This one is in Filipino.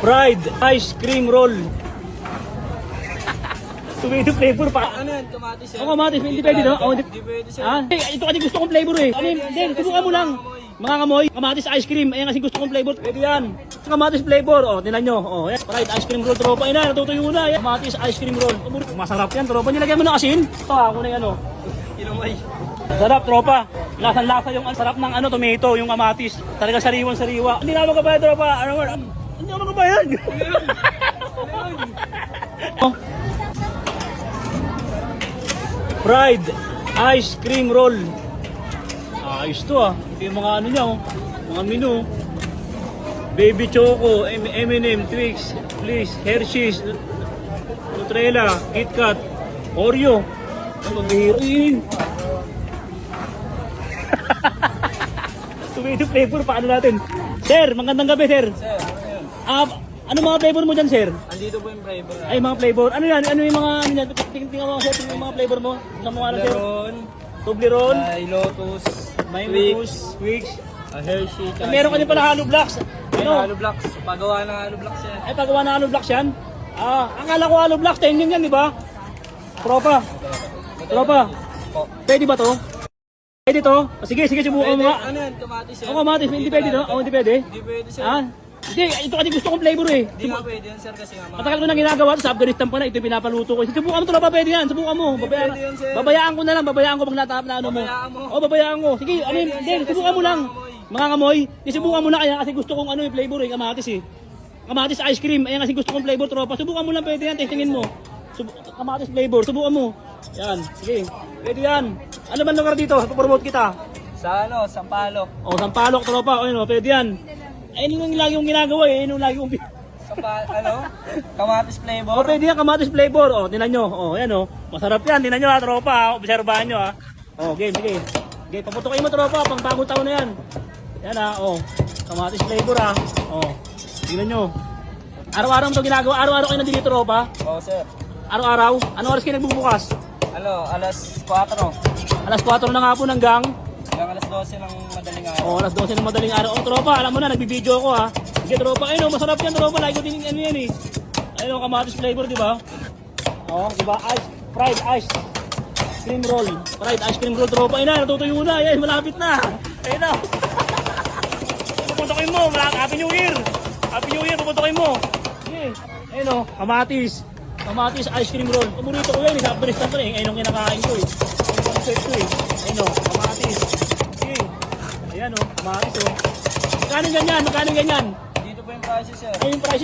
Fried ice cream roll. Tomato flavor pa. Ano yan? Kamatis yan? O kamatis, hindi pwede no? Oh, Hindi pwede sir. Ah, ito kasi gusto kong flavor eh. Ano yun? Hindi, subukan mo lang. Mga kamoy, kamatis ice cream. Ayan kasi gusto kong flavor. Pwede yan. Kamatis flavor. O, tinan nyo. O, yan. Fried ice cream roll, tropa. Ina, natutuyo na. Yan. Kamatis ice cream roll. Masarap yan, tropa. Nilagyan mo ng asin. Ito ako na yan o. Inumay. Sarap, tropa. Lasang-lasa yung sarap ng tomato, yung kamatis. Talaga sariwang-sariwa. Hindi na magkabayad, tropa. Ano mo? Hindi na magkabayad. Oh. Fried ice cream roll. Ayos to ah. Ito yung mga niya oh. Mga menu. Baby Choco, M&M, Twix, Bliss, Hershey's, Nutrella, KitKat, Oreo. Ano mahirin? Tomato flavor, paano natin? Sir, magandang gabi sir. Sir, ano yun? Ano mga flavor mo dyan sir? Andito po yung flavor. Ay, mga flavor. Ano yan? Ano yung mga, tingnan mo sir, yung mga flavor mo? Sa mga ano sir? Toblerone, Toblerone, may Lotus, may Twix, Lotus, Twix. Hershey, Meron ka din pala Halo Blocks. May Ano? Halo Blocks. Pagawa ng Halo Blocks yan. Ay, pagawa na Halo Blocks yan? Akala ko Halo Blocks, tingin yan, di ba? Tropa. Tropa. Po. Pwede ba to? Pwede to? Sige, subukan mo nga. Ano yan? Kamatis yan? O kamatis, hindi pwede to? O, hindi pwede? Hindi pwede sir. Hindi, ito kasi gusto kong flavor eh. Hindi nga pwede yan sir kasi nga Matagal ko na ginagawa to sa Afghanistan pa na, ito yung pinapaluto ko. Subukan mo to na pa, pwede yan. Subukan mo. Babayaan, pwede yan, sir. babayaan ko na lang, babayaan ko pag natapos na ano mo. Babayaan mo. O, babayaan ko. Sige, ano yun, yan, hindi, sir, subukan mo kasi lang. Mga kamoy, subukan mo na kaya kasi gusto kong ano yung flavor eh, kamatis eh. Kamatis ice cream, ayan kasi gusto kong flavor tropa. Subukan mo lang, pwede yan, testingin mo. Kamatis flavor, subukan mo. Yan, sige. Pwede yan. Ano ba lugar dito? Papromote kita. Sa ano? Sampalok. O, Sampalok tropa, o yun o, pwede yan. Ayun yung lagi kong ginagawa eh, ayun yung lagi kong... Kamatis flavor. O, pwede yan, kamatis flavor. O, tinan nyo. O, yan o. Masarap yan. Tinan nyo ha, tropa. Ha. Obserbahan nyo ha. O, game, sige. Okay, paputokin mo tropa. Pang bagong taon na yan. Yan ha, o. Kamatis flavor ha. O, tingnan nyo. Araw-araw mo ito ginagawa. Araw-araw kayo nandito tropa. Oo sir. Araw-araw. Ano oras kayo nagbubukas? Alas 4. Alas 4 na nga po hanggang. Hanggang alas 12 ng madaling araw. O, alas 12 ng madaling araw. O, tropa, alam mo na, nagbibideo ako ha. Sige, tropa. Ayun o, masarap yan tropa. Like ko din ano yan eh. Ayun o, kamatis flavor, di ba? O, di ba? Fried ice cream roll. Fried ice cream roll, tropa. Ayun na, natutuyo na. Ayun, malapit na. Ayun na. Pupuntokin mo. Happy New Year. Happy New Year, pupuntokin mo. Sige. Ayun o, kamatis. Kamatis ice cream roll. Paborito ko yan eh. Sa Afghanistan ko eh. Ayun ang kinakain ko eh. Ayun ang concept ko eh. Ayun o, kamatis. Sige. Ayan o, kamatis o. Magkano ganyan? Magkano ganyan? Dito po yung prices sir. Ayun yung prices.